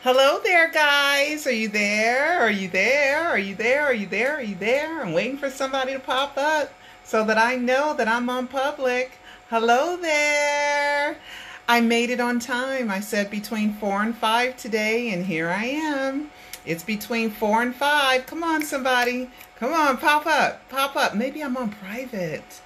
Hello there, guys. Are you there? Are you there? Are you there? Are you there? Are you there? I'm waiting for somebody to pop up so that I know that I'm on public. Hello there. I made it on time. I said between 4 and 5 today, and here I am. It's between 4 and 5. Come on, somebody. Come on, pop up. Pop up. Maybe I'm on private.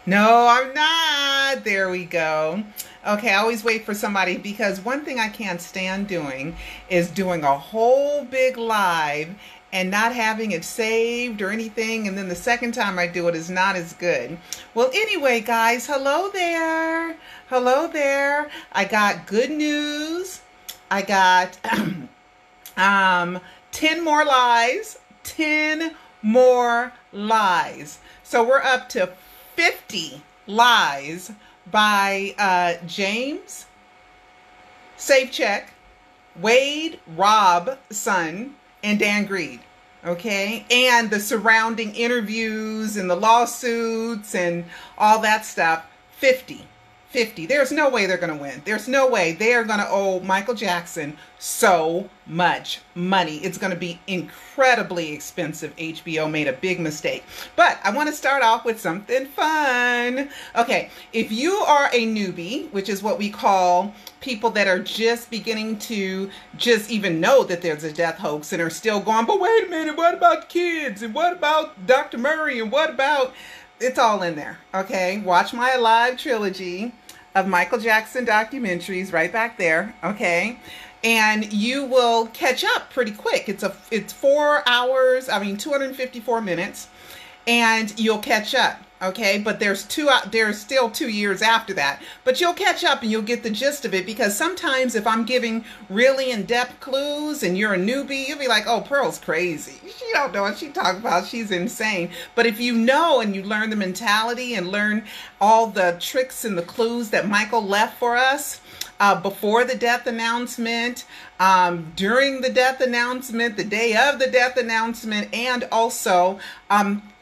No, I'm not. There we go. Okay, I always wait for somebody because one thing I can't stand doing is doing a whole big live and not having it saved or anything. And then the second time I do it is not as good. Well, anyway, guys, hello there. Hello there. I got good news. I got 10 more lies. 10 more lies. So we're up to 50 lies by James, Safecheck, Wade, Rob, Son, and Dan Greed. Okay, and the surrounding interviews and the lawsuits and all that stuff. 50. There's no way they're going to win. There's no way they are going to owe Michael Jackson so much money. It's going to be incredibly expensive. HBO made a big mistake. But I want to start off with something fun. Okay, if you are a newbie, which is what we call people that are just beginning to just even know that there's a death hoax and are still going, but wait a minute, what about kids? And what about Dr. Murray? And what about... It's all in there, okay? Watch my live trilogy of Michael Jackson documentaries right back there, okay? And you will catch up pretty quick. It's 4 hours, 254 minutes, and you'll catch up, okay? But there's still 2 years after that. But you'll catch up and you'll get the gist of it, because sometimes if I'm giving really in-depth clues and you're a newbie, you'll be like, oh, Pearl's crazy. She don't know what she's talking about. She's insane. But if you know and you learn the mentality and learn all the tricks and the clues that Michael left for us, before the death announcement, during the death announcement, the day of the death announcement, and also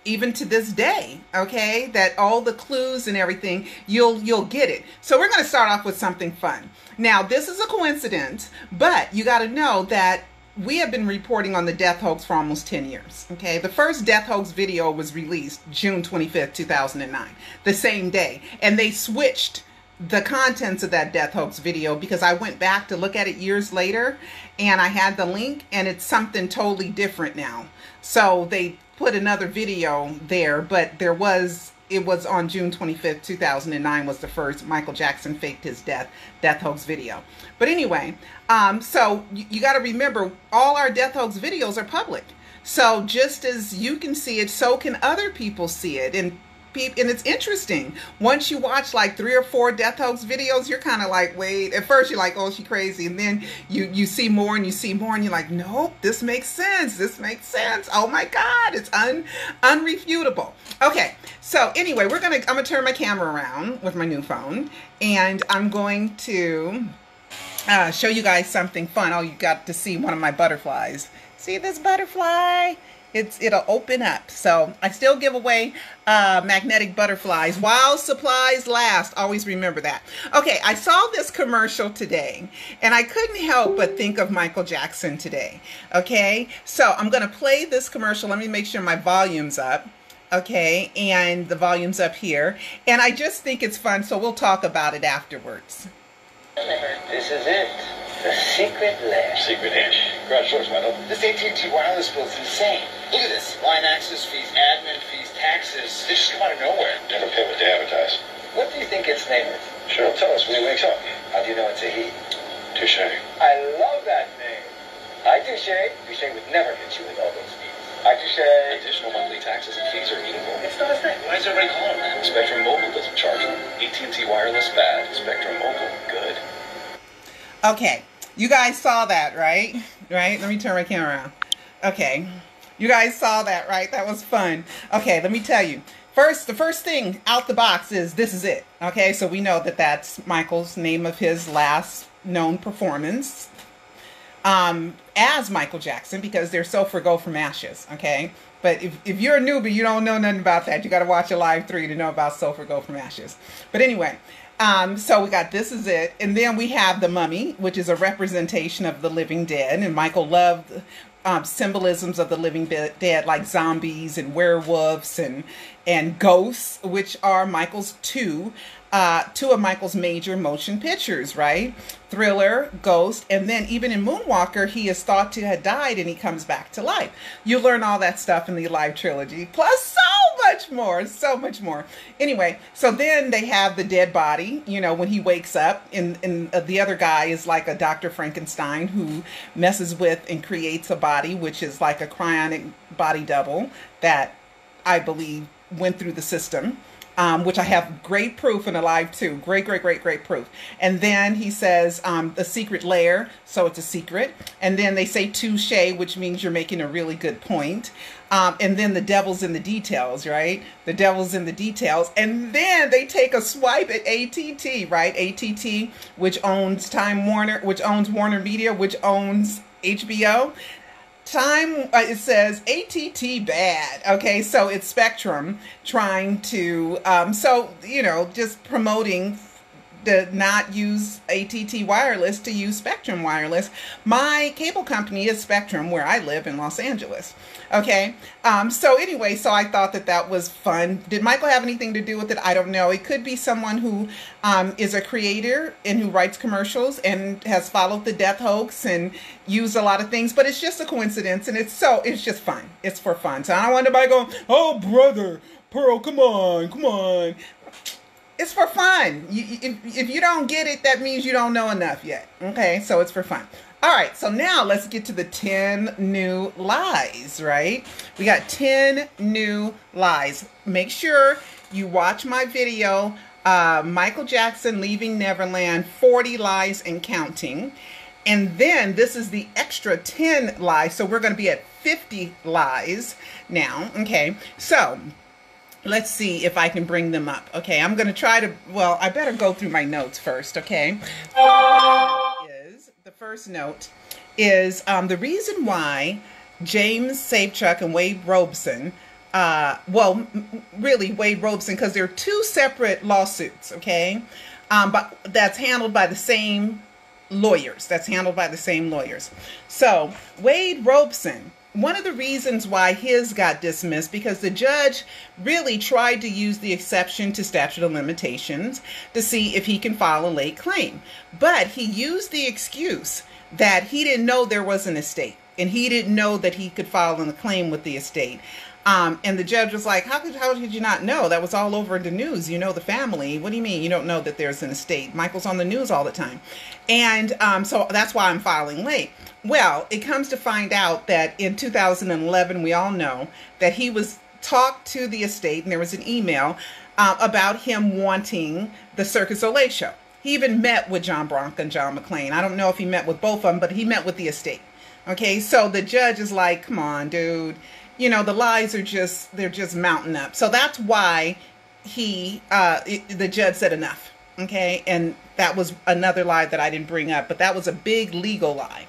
even to this day, okay, that all the clues and everything, you'll get it. So we're going to start off with something fun. Now, this is a coincidence, but you got to know that we have been reporting on the death hoax for almost 10 years, okay? The first death hoax video was released June 25th, 2009, the same day. And they switched the contents of that death hoax video because I went back to look at it years later and I had the link and it's something totally different now. So they put another video there, but it was on June 25th, 2009 was the first Michael Jackson faked his death hoax video. But anyway, so you got to remember all our death hoax videos are public. So just as you can see it, so can other people see it. And it's interesting. Once you watch like 3 or 4 death hoax videos, you're kind of like, wait, at first you're like, oh, she crazy. And then you see more and you see more and you're like, nope, this makes sense. This makes sense. Oh my God, it's unrefutable. Okay. So anyway, I'm going to turn my camera around with my new phone and I'm going to show you guys something fun. Oh, you got to see one of my butterflies. See this butterfly? It'll open up. So I still give away magnetic butterflies while supplies last. Always remember that. Okay, I saw this commercial today and I couldn't help but think of Michael Jackson today. Okay, so I'm going to play this commercial. Let me make sure my volume's up. Okay, and the volume's up here. And I just think it's fun, so we'll talk about it afterwards. This is it. The secret lair. Secret hinge. Congratulations, Michael. This AT&T wireless bill is insane. Look at this. Line access fees, admin fees, taxes. They just come out of nowhere. Never pay what they advertise. What do you think it's named? Sure, tell us when he wakes up. How do you know it's a he? Touche. I love that name. Hi, Touche. Touche would never hit you with all those fees. Hi, Touche. Additional monthly taxes and fees are evil. It's not a thing. Why does everybody call him that? Spectrum Mobile doesn't charge them. AT&T Wireless, bad. Spectrum Mobile, good. Okay, you guys saw that, right? Right? Let me turn my camera around. Okay, you guys saw that, right? That was fun. Okay, let me tell you. The first thing out the box is This Is It. Okay, so we know that that's Michael's name of his last known performance as Michael Jackson, because they're So Forgo from Ashes, okay? But if you're a newbie, you don't know nothing about that. You got to watch a live 3 to know about So Forgo from Ashes. But anyway, So we got This Is It, and then we have The Mummy, which is a representation of the living dead, and Michael loved symbolisms of the living dead, like zombies and werewolves and ghosts, which are two of Michael's major motion pictures, right? Thriller, Ghost, and then even in Moonwalker, he is thought to have died and he comes back to life. You learn all that stuff in the Alive trilogy, plus so much more. Anyway, so then they have the dead body, you know, when he wakes up, and the other guy is like a Dr. Frankenstein who messes with and creates a body, which is like a cryonic body double that I believe went through the system. Which I have great proof in Alive 2. Great proof. And then he says the secret lair, so it's a secret. And then they say touche, which means you're making a really good point. And then the devil's in the details, right? The devil's in the details. And then they take a swipe at ATT, right? ATT, which owns Time Warner, which owns Warner Media, which owns HBO. It says ATT bad. Okay, so it's Spectrum trying to, just promoting to not use ATT wireless, to use Spectrum wireless. My cable company is Spectrum, where I live in Los Angeles. Okay, so I thought that was fun. Did Michael have anything to do with it? I don't know. It could be someone who is a creator and who writes commercials and has followed the death hoax and used a lot of things, but it's just a coincidence, and it's just fun. It's for fun. So I don't want anybody going, oh, brother, Pearl, come on. It's for fun. If you don't get it, that means you don't know enough yet. Okay, so it's for fun. All right, so now let's get to the 10 new lies, right? We got 10 new lies. Make sure you watch my video, Michael Jackson Leaving Neverland, 40 lies and counting. And then this is the extra 10 lies. So we're going to be at 50 lies now. Okay, so let's see if I can bring them up. Okay, I'm going to try to, I better go through my notes first, okay? The first note is the reason why James Safechuck and Wade Robson, really Wade Robson, because they're two separate lawsuits, okay? But that's handled by the same lawyers. So Wade Robson, one of the reasons why his got dismissed, because the judge really tried to use the exception to statute of limitations to see if he can file a late claim. But he used the excuse that he didn't know there was an estate, and he didn't know that he could file a claim with the estate. And the judge was like, how could you not know? That was all over the news. You know the family. What do you mean you don't know that there's an estate? Michael's on the news all the time. And so that's why I'm filing late. Well, it comes to find out that in 2011, we all know that he was talked to the estate, and there was an email about him wanting the Circus Olay show. He even met with John Bronca and John McClane. I don't know if he met with both of them, but he met with the estate. Okay, so the judge is like, come on, dude. You know, the lies are they're just mounting up. So that's why the judge said enough. Okay, and that was another lie that I didn't bring up, but that was a big legal lie.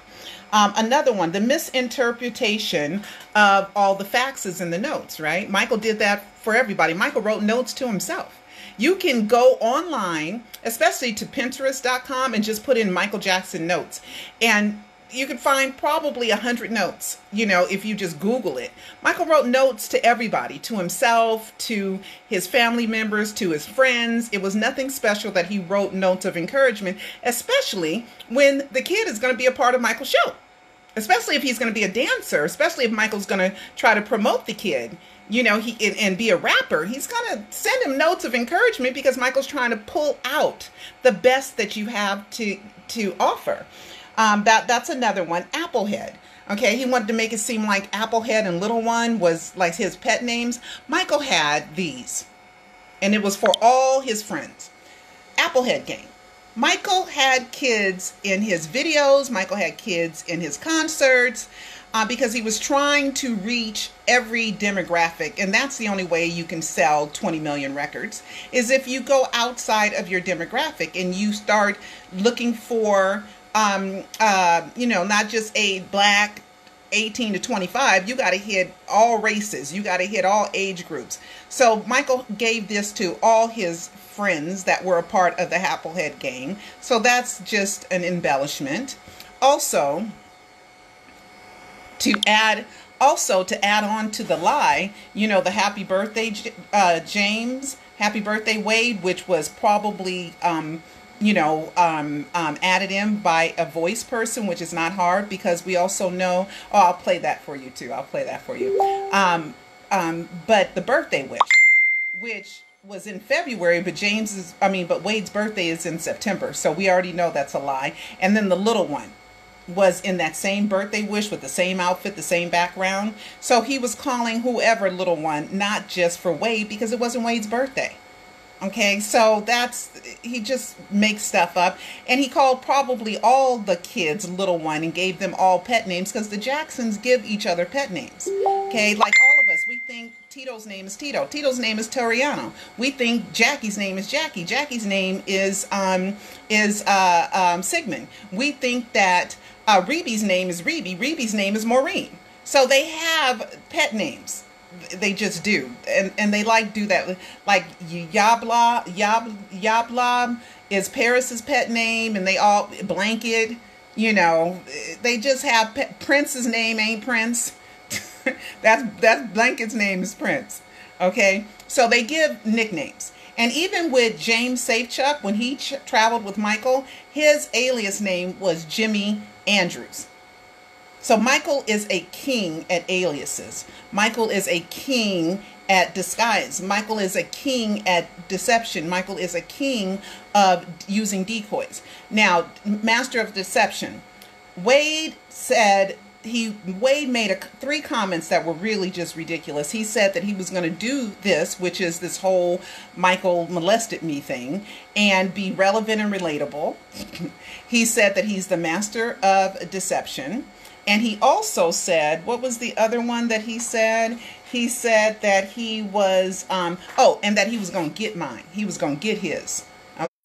Another one, the misinterpretation of all the faxes in the notes, right? Michael did that for everybody. Michael wrote notes to himself. You can go online, especially to Pinterest.com, and just put in Michael Jackson notes. And you can find probably 100 notes, you know, if you just Google it. Michael wrote notes to everybody, to himself, to his family members, to his friends. It was nothing special that he wrote notes of encouragement, especially when the kid is going to be a part of Michael's show. Especially if he's going to be a dancer, especially if Michael's going to try to promote the kid, you know, and be a rapper. He's going to send him notes of encouragement because Michael's trying to pull out the best that you have to offer. That's another one. Applehead. Okay, he wanted to make it seem like Applehead and Little One was like his pet names. Michael had these, and it was for all his friends. Applehead Gang. Michael had kids in his videos. Michael had kids in his concerts because he was trying to reach every demographic. And that's the only way you can sell 20 million records, is if you go outside of your demographic and you start looking for, you know, not just a black 18 to 25, you got to hit all races. You got to hit all age groups. So Michael gave this to all his friends that were a part of the Applehead gang. So that's just an embellishment. Also, to add on to the lie, you know, the happy birthday James, happy birthday Wade, which was probably added in by a voice person, which is not hard, because we also know, I'll play that for you too. I'll play that for you. But the birthday wish, which was in February, but Wade's birthday is in September. So we already know that's a lie. And then the little one was in that same birthday wish with the same outfit, the same background. So he was calling whoever little one, not just for Wade, because it wasn't Wade's birthday. Okay, so he just makes stuff up. And he called probably all the kids little one and gave them all pet names, because the Jacksons give each other pet names. Okay, like all of us, we think Tito's name is Tito. Tito's name is Toriano. We think Jackie's name is Jackie. Jackie's name is Sigmund. We think that Reeby's name is Reeby. Reeby's name is Maureen. So they have pet names. They just do, and they do that. Like Yabla is Paris's pet name, and they all Blanket. You know, they just have Prince's name ain't Prince. that's Blanket's name is Prince. Okay, so they give nicknames, and even with James Safechuck, when he traveled with Michael, his alias name was Jimmy Andrews. So Michael is a king at aliases. Michael is a king at disguise. Michael is a king at deception. Michael is a king of using decoys. Now, master of deception. Wade made 3 comments that were really just ridiculous. He said that he was going to do this, which is this whole Michael molested me thing, and be relevant and relatable. He said that he's the master of deception. And he also said, what was the other one that he said? He said that he was, and that he was going to get mine. He was going to get his,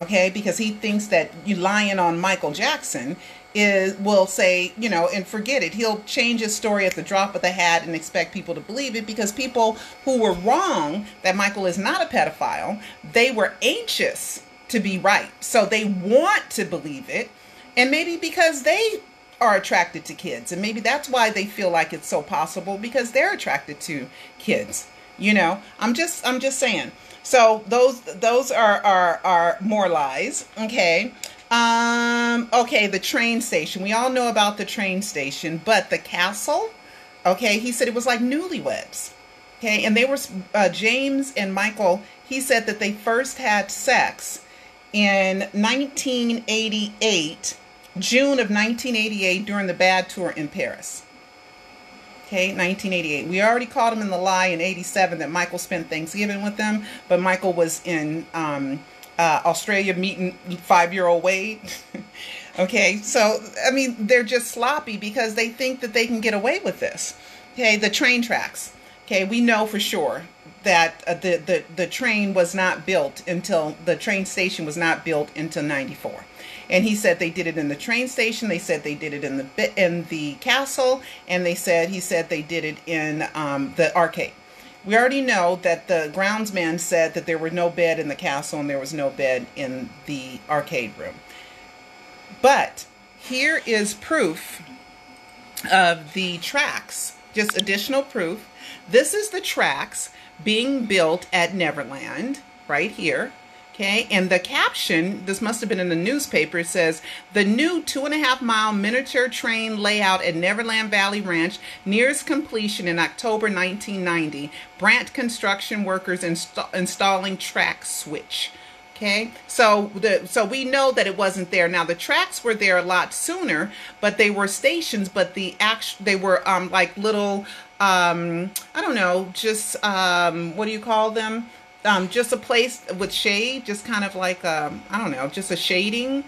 okay? Because he thinks that you lying on Michael Jackson will say, and forget it. He'll change his story at the drop of the hat and expect people to believe it, because people who were wrong that Michael is not a pedophile, they were anxious to be right. So they want to believe it. And maybe because they are attracted to kids, and maybe that's why they feel like it's so possible, because they're attracted to kids. I'm just saying. So those are more lies. Okay. Okay, the train station. We all know about the train station, but the castle, okay, he said it was like newlyweds. Okay, and they were James and Michael, he said that they first had sex in 1988, June of 1988, during the Bad Tour in Paris. Okay, 1988. We already caught him in the lie in 87 that Michael spent Thanksgiving with them, but Michael was in Australia meeting 5-year-old Wade. Okay, so, I mean, they're just sloppy because they think that they can get away with this. Okay, the train tracks. Okay, we know for sure that the train was not built until, the train station was not built until 94. And he said they did it in the train station. They said they did it in the castle, and he said they did it in the arcade. We already know that the groundsman said that there was no bed in the castle and there was no bed in the arcade room. But here is proof of the tracks, just additional proof. This is the tracks being built at Neverland, right here. Okay, and the caption, this must have been in the newspaper, it says, the new 2.5-mile miniature train layout at Neverland Valley Ranch nears completion in October 1990. Brandt construction workers installing track switch. Okay, so we know that it wasn't there. Now the tracks were there a lot sooner, but they were stations, but they were like little, I don't know, just, what do you call them? Just a place with shade, just kind of like, I don't know, just a shading.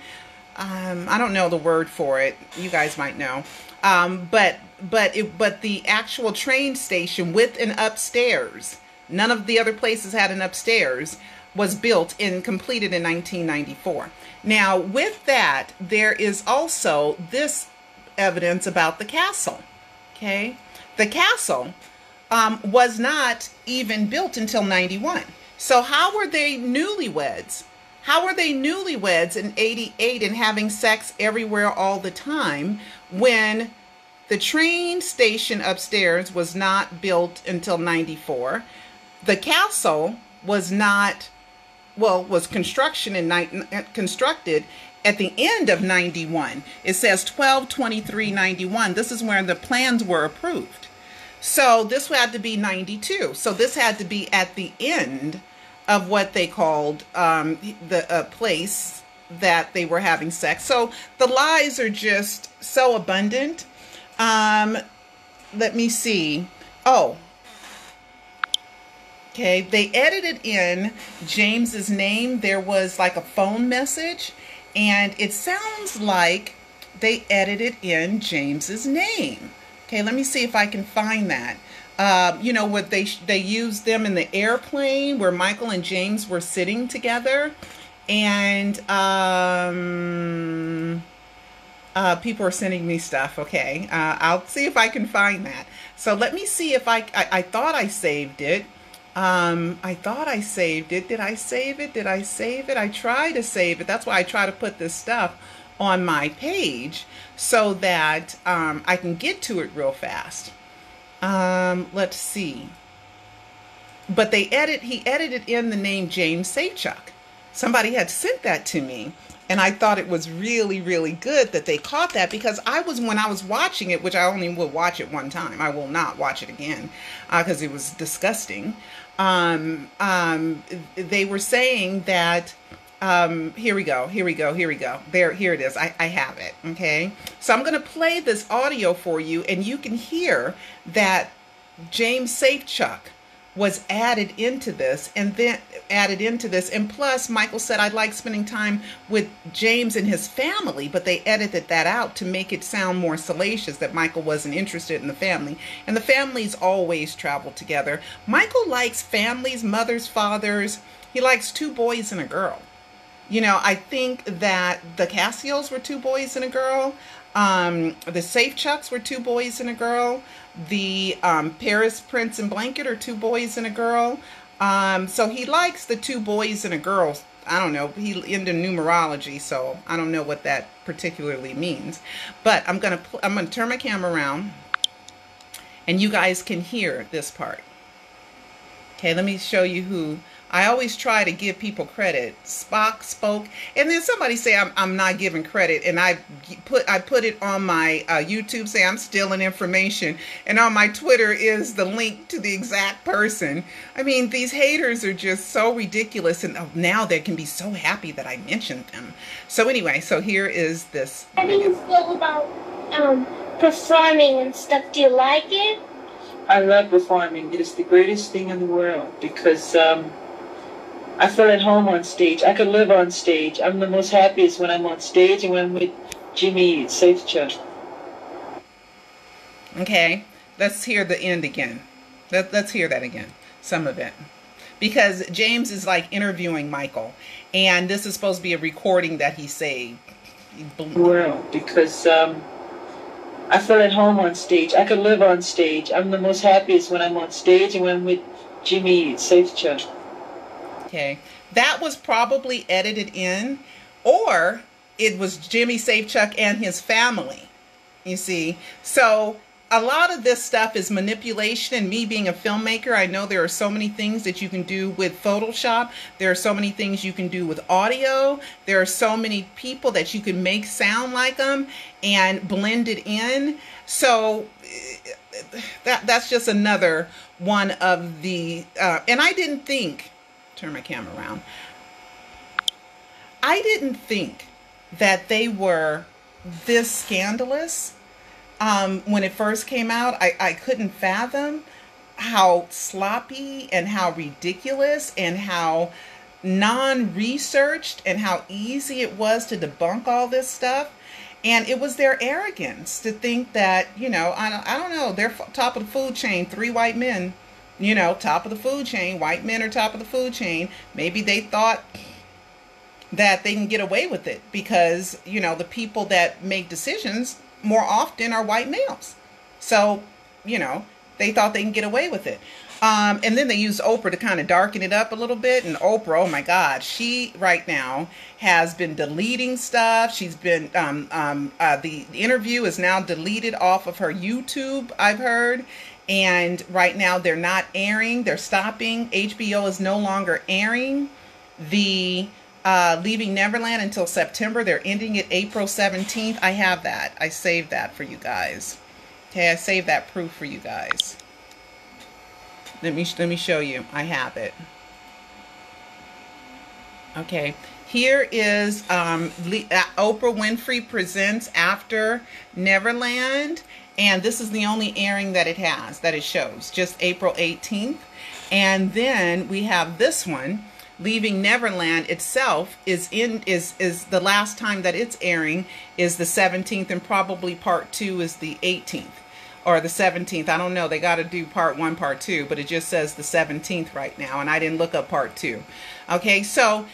I don't know the word for it. You guys might know. But the actual train station with an upstairs, none of the other places had an upstairs, was built and completed in 1994. Now, with that, there is also this evidence about the castle. Okay. The castle was not even built until 91. So how were they newlyweds? How were they newlyweds in 88 and having sex everywhere all the time when the train station upstairs was not built until 94? The castle was not, well, was constructed at the end of 91. It says 12/23/91. This is where the plans were approved. So this had to be 92. So this had to be at the end of what they called the place that they were having sex. So the lies are just so abundant. Let me see. Oh, okay. They edited in James's name. There was like a phone message, and it sounds like they edited in James's name. Okay, let me see if I can find that. You know, what they used them in the airplane where Michael and James were sitting together, and people are sending me stuff. Okay, I'll see if I can find that. So let me see if I thought I saved it. I thought I saved it. Did I save it? Did I save it? I try to save it. That's why I try to put this stuff on my page so that I can get to it real fast. Let's see. But he edited in the name James Safechuck. Somebody had sent that to me, and I thought it was really, really good that they caught that, because when I was watching it, which I only will watch it one time, I will not watch it again because it was disgusting. They were saying that here we go. Here it is. I have it. Okay. So I'm going to play this audio for you, and you can hear that James Safechuck was added into this, and plus Michael said, I'd like spending time with James and his family, but they edited that out to make it sound more salacious, that Michael wasn't interested in the family, and the families always travel together. Michael likes families, mothers, fathers. He likes 2 boys and a girl. You know, I think that the Cassios were 2 boys and a girl. The Safechucks were 2 boys and a girl. The Paris, Prince, and Blanket are 2 boys and a girl. So he likes the 2 boys and a girl. I don't know. He into numerology, so I don't know what that particularly means. But I'm gonna turn my camera around, and you guys can hear this part. Okay, let me show you who. I always try to give people credit. Spock spoke, and then somebody say I'm not giving credit, and I put it on my YouTube, say I'm stealing information, and on my Twitter is the link to the exact person. I mean, these haters are just so ridiculous, and now they can be so happy that I mentioned them. So anyway, so here is this. How do you feel about performing and stuff? Do you like it? I love performing. It is the greatest thing in the world because I feel at home on stage. I could live on stage. I'm the most happiest when I'm on stage and when I'm with Jimmy Safechuck. Okay, let's hear the end again. Let's hear that again, some of it. Because James is like interviewing Michael, and this is supposed to be a recording that he saved. World, because I feel at home on stage. I could live on stage. I'm the most happiest when I'm on stage and when I'm with Jimmy Safechuck. Okay, that was probably edited in, or it was Jimmy Safechuck and his family, you see. So a lot of this stuff is manipulation, and me being a filmmaker, I know there are so many things that you can do with Photoshop. There are so many things you can do with audio. There are so many people that you can make sound like them and blend it in. So that's just another one of the, and I didn't think, turn my camera around. I didn't think that they were this scandalous. When it first came out, I couldn't fathom how sloppy and how ridiculous and how non-researched and how easy it was to debunk all this stuff. And it was their arrogance to think that, you know, I don't know, they're top of the food chain, 3 white men. You know, top of the food chain, white men are top of the food chain. Maybe they thought that they can get away with it because, you know, the people that make decisions more often are white males. So you know, they thought they can get away with it. And then they used Oprah to kind of darken it up a little bit. And Oprah, oh my God, she right now has been deleting stuff. She's been, the interview is now deleted off of her YouTube, I've heard. And right now they're not airing, they're stopping. HBO is no longer airing the Leaving Neverland until September. They're ending it April 17th. I have that. I saved that for you guys. Okay, I saved that proof for you guys. Let me show you. I have it. Okay, here is Oprah Winfrey Presents After Neverland, and this is the only airing that it has, that it shows, just April 18th. And then we have this one, Leaving Neverland itself is the last time that it's airing is the 17th, and probably part 2 is the 18th. Or the 17th. I don't know. They got to do part 1, part 2, but it just says the 17th right now, and I didn't look up part 2. Okay, so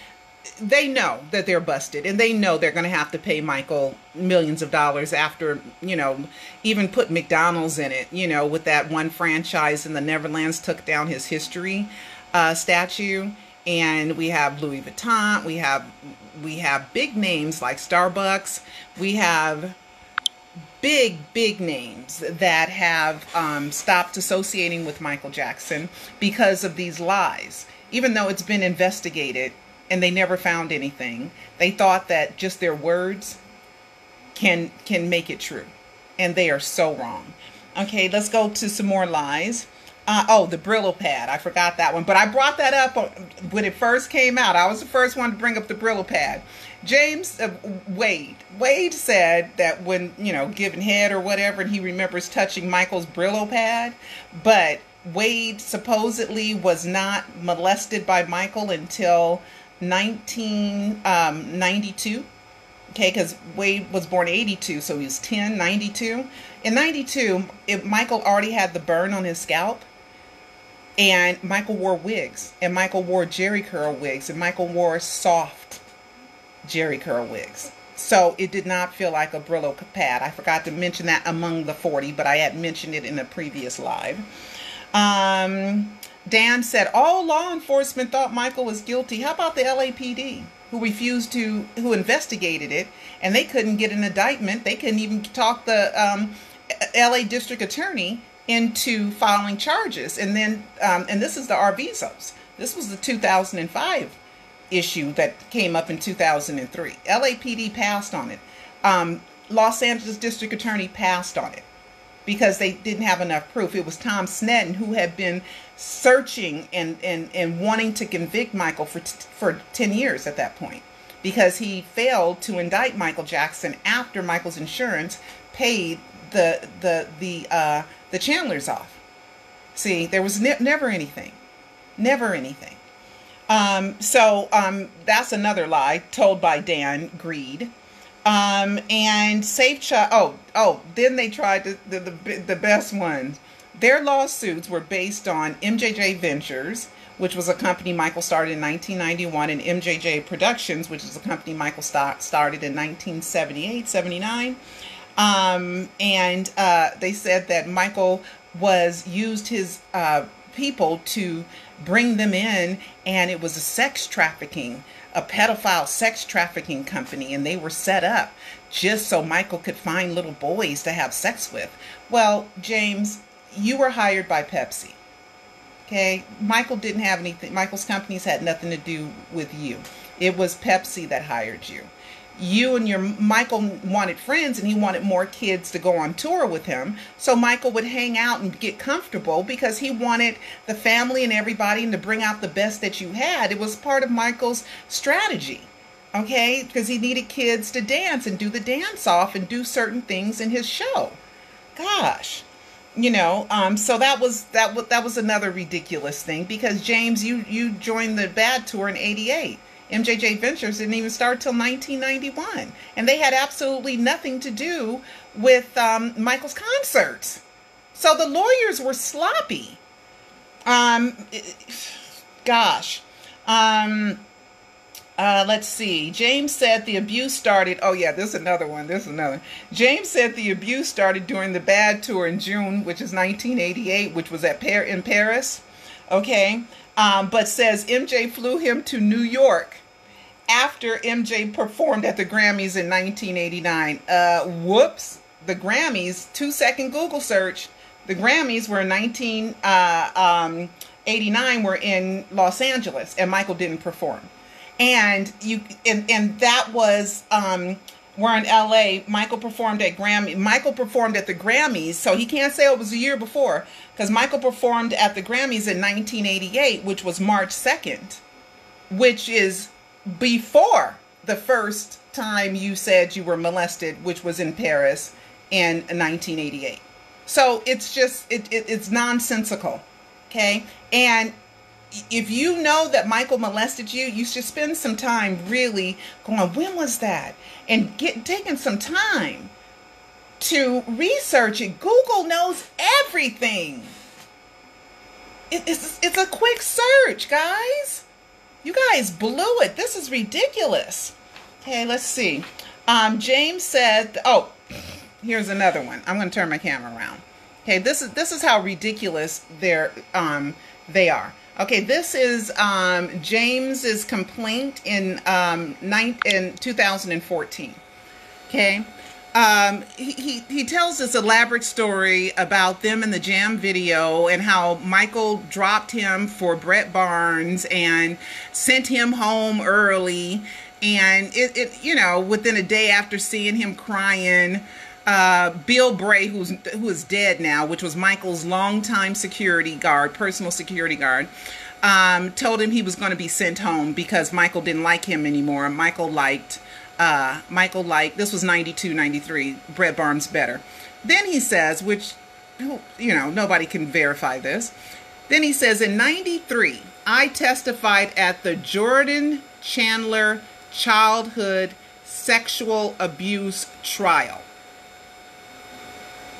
they know that they're busted, and they know they're going to have to pay Michael millions of dollars after, you know, even put McDonald's in it, you know, with that one franchise in the Neverlands took down his history statue. And we have Louis Vuitton. We have big names like Starbucks. We have big names that have stopped associating with Michael Jackson because of these lies. Even though it's been investigated and they never found anything, they thought that just their words can make it true, and they are so wrong. Okay, let's go to some more lies. Oh, the Brillo pad. I forgot that one, but I brought that up when it first came out. I was the first one to bring up the Brillo pad. James Wade said that when, you know, giving head or whatever, and he remembers touching Michael's Brillo pad, but Wade supposedly was not molested by Michael until 1992. Okay, because Wade was born 82, so he was 10, 92. In 92, Michael already had the burn on his scalp, and Michael wore wigs, and Michael wore Jerry curl wigs, and Michael wore soft Jerry curl wigs. So it did not feel like a Brillo pad. I forgot to mention that among the 40, but I had mentioned it in a previous live. Dan said, all law enforcement thought Michael was guilty. How about the LAPD, who investigated it, and they couldn't get an indictment? They couldn't even talk the LA district attorney into filing charges. And then, and this is the Arvizos. This was the 2005 issue that came up in 2003. LAPD passed on it. Los Angeles district attorney passed on it because they didn't have enough proof. It was Tom Sneddon who had been searching and wanting to convict Michael for 10 years at that point, because he failed to indict Michael Jackson after Michael's insurance paid the Chandlers off. See, there was never anything. So that's another lie told by Dan Greed. And Safe Child. Then they tried the best ones. Their lawsuits were based on MJJ Ventures, which was a company Michael started in 1991, and MJJ Productions, which is a company Michael started in 1978, 79. And they said that Michael used his people to bring them in, and it was a pedophile sex trafficking company, and they were set up just so Michael could find little boys to have sex with. Well, James, you were hired by Pepsi. Okay, Michael didn't have anything. Michael's companies had nothing to do with you. It was Pepsi that hired you. Michael wanted friends, and he wanted more kids to go on tour with him. So Michael would hang out and get comfortable because he wanted the family and everybody to bring out the best that you had. It was part of Michael's strategy. Okay, because he needed kids to dance and do the dance off and do certain things in his show. Gosh. So that was another ridiculous thing, because James, you joined the Bad Tour in '88. MJJ Ventures didn't even start till 1991, and they had absolutely nothing to do with Michael's concerts. So the lawyers were sloppy. Let's see. James said the abuse started. Oh, yeah, this is another one. James said the abuse started during the Bad Tour in June, which is 1988, which was in Paris. Okay. But says MJ flew him to New York after MJ performed at the Grammys in 1989. Whoops. The Grammys, 2-second Google search. The Grammys were in 1989, were in Los Angeles, and Michael didn't perform. And that was we're in LA. Michael performed at the Grammys, so he can't say it was a year before, because Michael performed at the Grammys in 1988, which was March 2nd, which is before the first time you said you were molested, which was in Paris in 1988. So it's just it's nonsensical, okay? And if you know that Michael molested you, you should spend some time really going, when was that? And taking some time to research it. Google knows everything. It's a quick search, guys. You guys blew it. This is ridiculous. Okay, let's see. James said, oh, here's another one. I'm going to turn my camera around. Okay, this is how ridiculous they are. Okay, this is James's complaint in 2014. Okay, he tells this elaborate story about them in the Jam video and how Michael dropped him for Brett Barnes and sent him home early, and it within a day after seeing him crying. Bill Bray, who is dead now, which was Michael's longtime personal security guard, told him he was going to be sent home because Michael didn't like him anymore. Michael liked, this was 92, 93, Brett Barnes better. Then he says, which, nobody can verify this. Then he says, in 93, I testified at the Jordan Chandler childhood sexual abuse trial.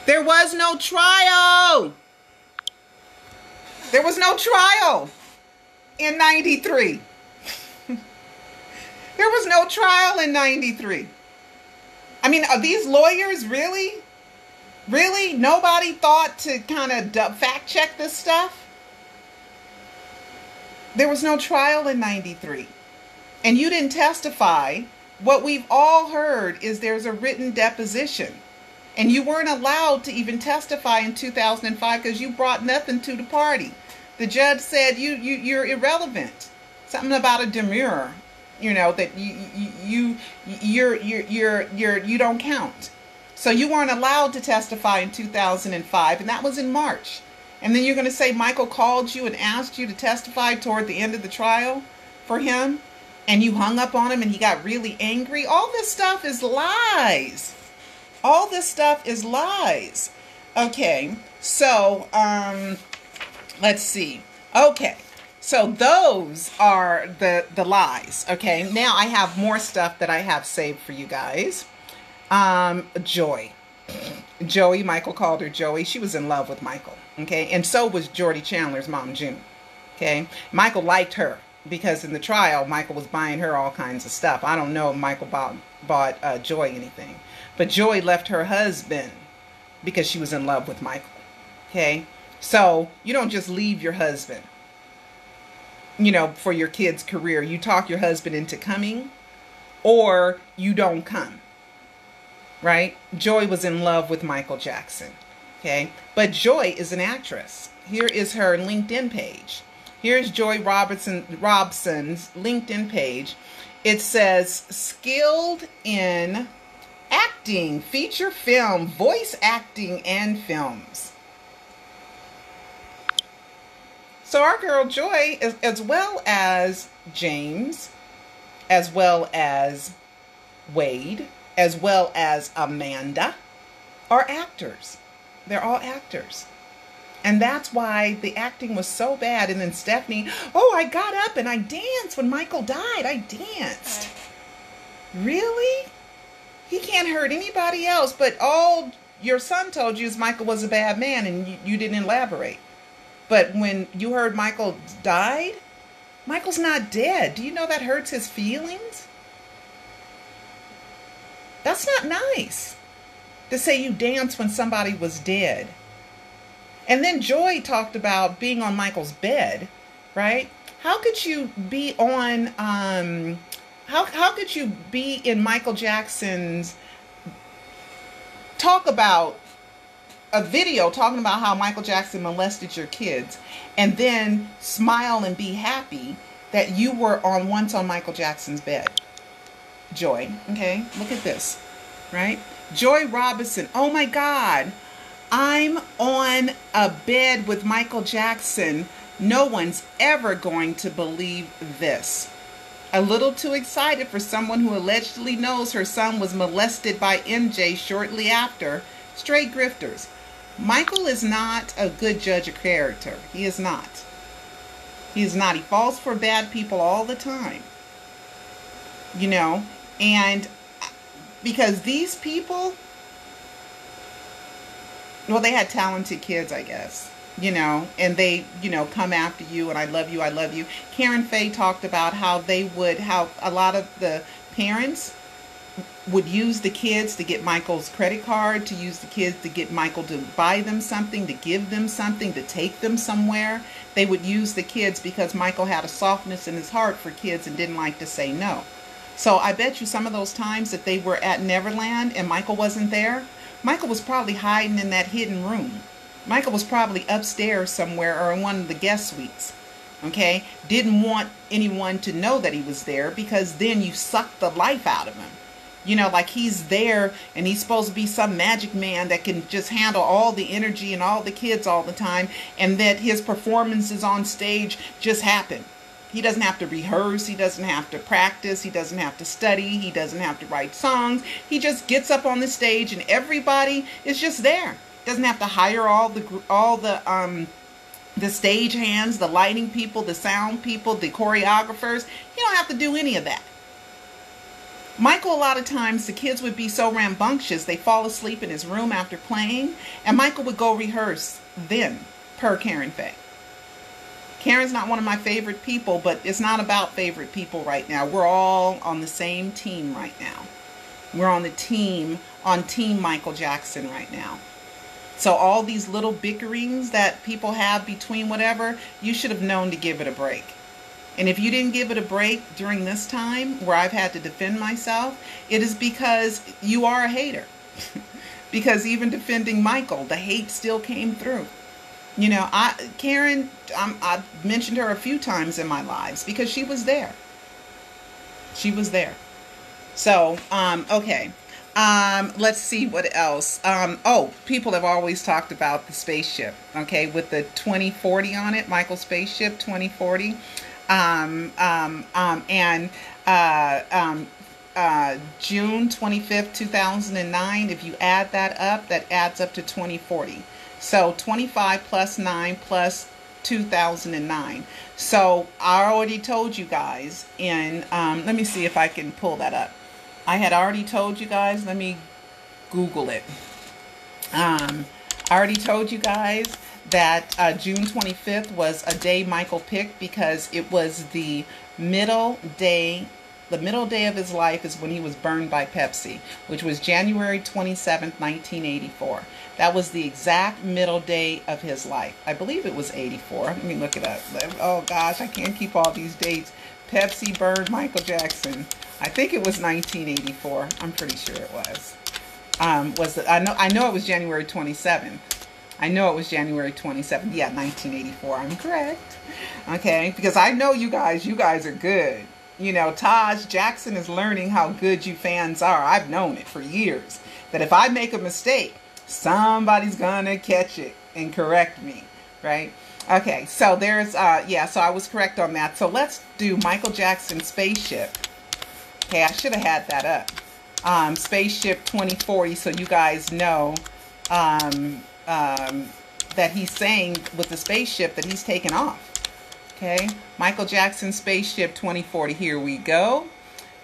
There was no trial. There was no trial in 93. There was no trial in 93. I mean, are these lawyers really? Really? Nobody thought to kind of fact check this stuff? There was no trial in 93. And you didn't testify. What we've all heard is there's a written deposition. And you weren't allowed to even testify in 2005 because you brought nothing to the party. The judge said you're irrelevant. Something about a demurrer, that you don't count. So you weren't allowed to testify in 2005, and that was in March. And then you're going to say Michael called you and asked you to testify toward the end of the trial for him, and you hung up on him and he got really angry. All this stuff is lies. All this stuff is lies. Okay, so let's see. Okay, so those are the lies. Okay, now I have more stuff that I have saved for you guys. Joy. Joey, Michael called her Joey. She was in love with Michael. Okay, and so was Jordy Chandler's mom, June. Okay, Michael liked her because in the trial, Michael was buying her all kinds of stuff. I don't know if Michael bought Joy anything. But Joy left her husband because she was in love with Michael. Okay? So you don't just leave your husband, for your kid's career. You talk your husband into coming or you don't come. Right? Joy was in love with Michael Jackson. Okay? But Joy is an actress. Here is her LinkedIn page. Here's Joy Robson's LinkedIn page. It says, skilled in acting, feature film, voice acting, and films. So our girl Joy, as well as James, as well as Wade, as well as Amanda, are actors. They're all actors. And that's why the acting was so bad. And then Stephanie, I got up and I danced when Michael died. I danced. Really? He can't hurt anybody else, but all your son told you is Michael was a bad man, and you didn't elaborate. But when you heard Michael died, Michael's not dead. Do you know that hurts his feelings? That's not nice to say you danced when somebody was dead. And then Joy talked about being on Michael's bed, right? How could you be on, how could you be in Michael Jackson's, talk about a video talking about how Michael Jackson molested your kids, and then smile and be happy that you were once on Michael Jackson's bed? Joy, okay, look at this, right? Joy Robinson, oh my God, I'm on a bed with Michael Jackson. No one's ever going to believe this. A little too excited for someone who allegedly knows her son was molested by MJ shortly after. Straight grifters. Michael is not a good judge of character. He is not. He is not. He falls for bad people all the time. You know, and because these people, well, they had talented kids, I guess, you know, and they, you know, come after you and I love you, I love you. Karen Faye talked about how how a lot of the parents would use the kids to get Michael's credit card, to use the kids to get Michael to buy them something, to give them something, to take them somewhere. They would use the kids because Michael had a softness in his heart for kids and didn't like to say no. So I bet you some of those times that they were at Neverland and Michael wasn't there, Michael was probably hiding in that hidden room. Michael was probably upstairs somewhere or in one of the guest suites. Okay? Didn't want anyone to know that he was there because then you suck the life out of him. You know, like he's there and he's supposed to be some magic man that can just handle all the energy and all the kids all the time, and that his performances on stage just happen. He doesn't have to rehearse. He doesn't have to practice. He doesn't have to study. He doesn't have to write songs. He just gets up on the stage and everybody is just there. Doesn't have to hire all the stage hands, the lighting people, the sound people, the choreographers. You don't have to do any of that. Michael, a lot of times the kids would be so rambunctious they fall asleep in his room after playing, and Michael would go rehearse then, per Karen Faye. Karen's not one of my favorite people, but it's not about favorite people right now. We're all on the same team right now. We're on Team Michael Jackson right now. So all these little bickerings that people have between whatever, you should have known to give it a break. And if you didn't give it a break during this time where I've had to defend myself, it is because you are a hater. Because even defending Michael, the hate still came through. You know, Karen, I've mentioned her a few times in my lives because she was there. She was there. So, okay. Let's see what else. Oh, people have always talked about the spaceship, okay, with the 2040 on it, Michael Spaceship 2040. June 25th, 2009, if you add that up, that adds up to 2040. So 25 plus 9 plus 2009. So I already told you guys in, let me see if I can pull that up. I had already told you guys, let me Google it. I already told you guys that June 25th was a day Michael picked because it was the middle day. The middle day of his life is when he was burned by Pepsi, which was January 27th, 1984. That was the exact middle day of his life. I believe it was 84. Let me look it up. Oh gosh, I can't keep all these dates. Pepsi burned Michael Jackson. I think it was 1984. I'm pretty sure it was. I know it was January 27th. I know it was January 27th. Yeah, 1984. I'm correct. Okay, because I know you guys are good. You know, Taj Jackson is learning how good you fans are. I've known it for years. That if I make a mistake, somebody's gonna catch it and correct me, right? Okay, so there's, yeah, so I was correct on that. So let's do Michael Jackson Spaceship. Okay, I should have had that up. Spaceship 2040, so you guys know that he's saying with the spaceship that he's taken off. Okay, Michael Jackson Spaceship 2040. Here we go.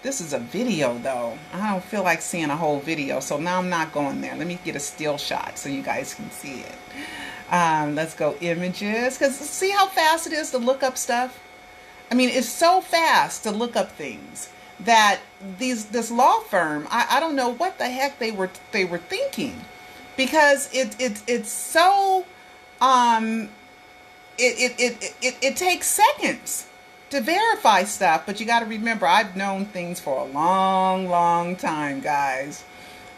This is a video though. I don't feel like seeing a whole video, so now I'm not going there. Let me get a still shot so you guys can see it. Let's go images, because see how fast it is to look up stuff. I mean, it's so fast to look up things that this law firm, I don't know what the heck they were thinking, because it's so it takes seconds to verify stuff. But you got to remember, I've known things for a long time, guys.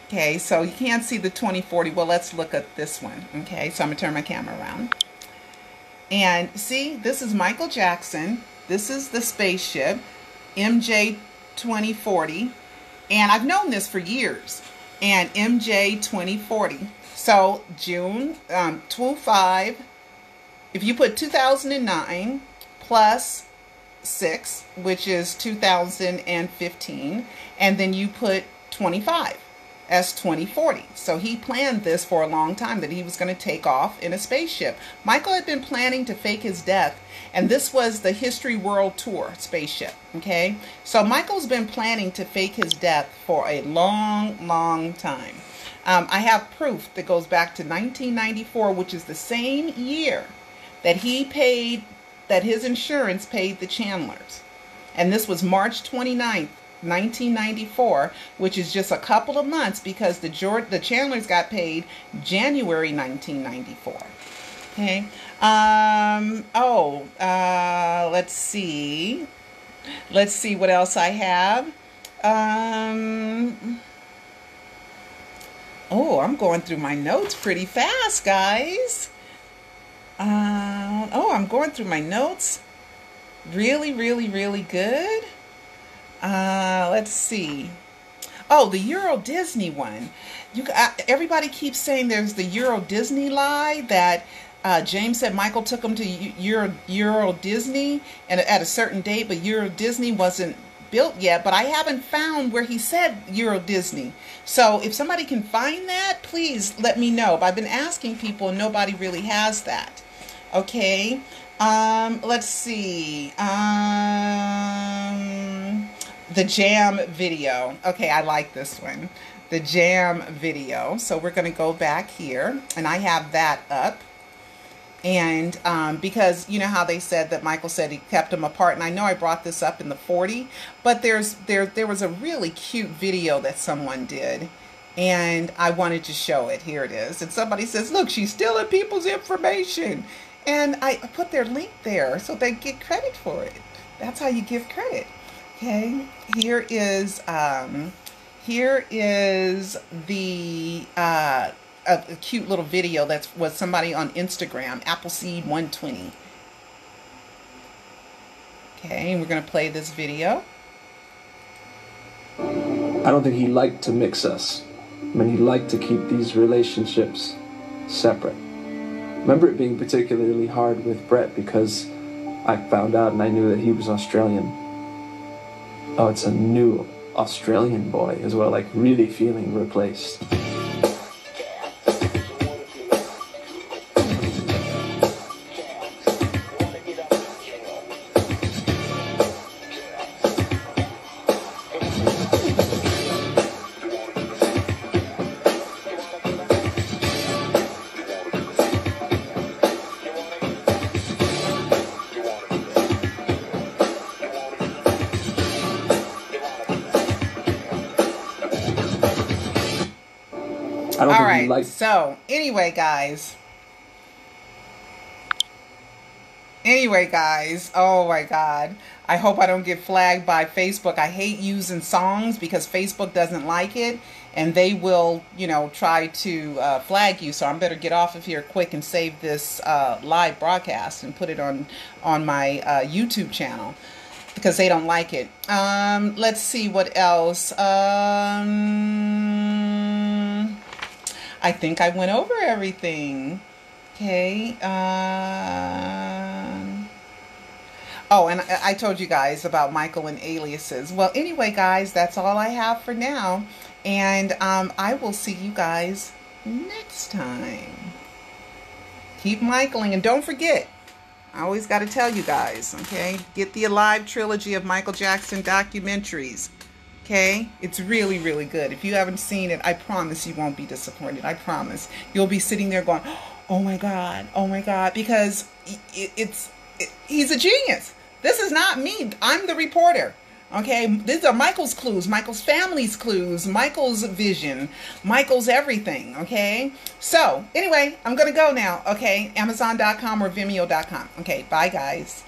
Okay, so you can't see the 2040. Well, let's look at this one. Okay, so I'm gonna turn my camera around and see, this is Michael Jackson. This is the spaceship, MJ 2040, and I've known this for years. And MJ 2040. So June 25. If you put 2009 plus 6, which is 2015, and then you put 25 as 2040. So he planned this for a long time, that he was going to take off in a spaceship. Michael had been planning to fake his death, and this was the History World Tour spaceship. Okay, so Michael's been planning to fake his death for a long time. I have proof that goes back to 1994, which is the same year that he paid, that his insurance paid the Chandlers. And this was March 29th, 1994, which is just a couple of months, because the Chandlers got paid January 1994. Okay. Let's see. Let's see what else I have. I'm going through my notes pretty fast, guys. I'm going through my notes really good. Let's see. Oh, the Euro Disney one. Everybody keeps saying there's the Euro Disney lie, that James said Michael took him to Euro Disney and at a certain date, but Euro Disney wasn't built yet. But I haven't found where he said Euro Disney. So if somebody can find that, please let me know. I've been asking people and nobody really has that. Okay. Let's see. The Jam video. Okay, I like this one. The Jam video. So we're going to go back here, and I have that up. And because you know how they said that Michael said he kept them apart, and I know I brought this up in the 40, but there was a really cute video that someone did, and I wanted to show it. Here it is. And somebody says, look, she's stealing people's information. And I put their link there so they get credit for it. That's how you give credit. Okay, here is the a cute little video that was somebody on Instagram, Appleseed120. Okay, and we're gonna play this video. I don't think he liked to mix us. I mean, he liked to keep these relationships separate. I remember it being particularly hard with Brett because I found out and I knew that he was Australian. Oh, it's a new Australian boy as well, like really feeling replaced. All right, so anyway, guys, oh my God, I hope I don't get flagged by Facebook. I hate using songs because Facebook doesn't like it, and they will, you know, try to flag you. So I'm better get off of here quick and save this live broadcast and put it on my YouTube channel, because they don't like it. Let's see what else. I think I went over everything. Okay. Oh, and I told you guys about Michael and aliases. Well, anyway, guys, that's all I have for now. And I will see you guys next time. Keep Michaeling. And don't forget, I always got to tell you guys, okay? Get the Alive trilogy of Michael Jackson documentaries. Okay, it's really good. If you haven't seen it, I promise you won't be disappointed. I promise. You'll be sitting there going, oh my God, because he's a genius. This is not me. I'm the reporter. Okay, these are Michael's clues, Michael's family's clues, Michael's vision, Michael's everything. Okay, so anyway, I'm gonna go now. Okay, Amazon.com or Vimeo.com. Okay, bye guys.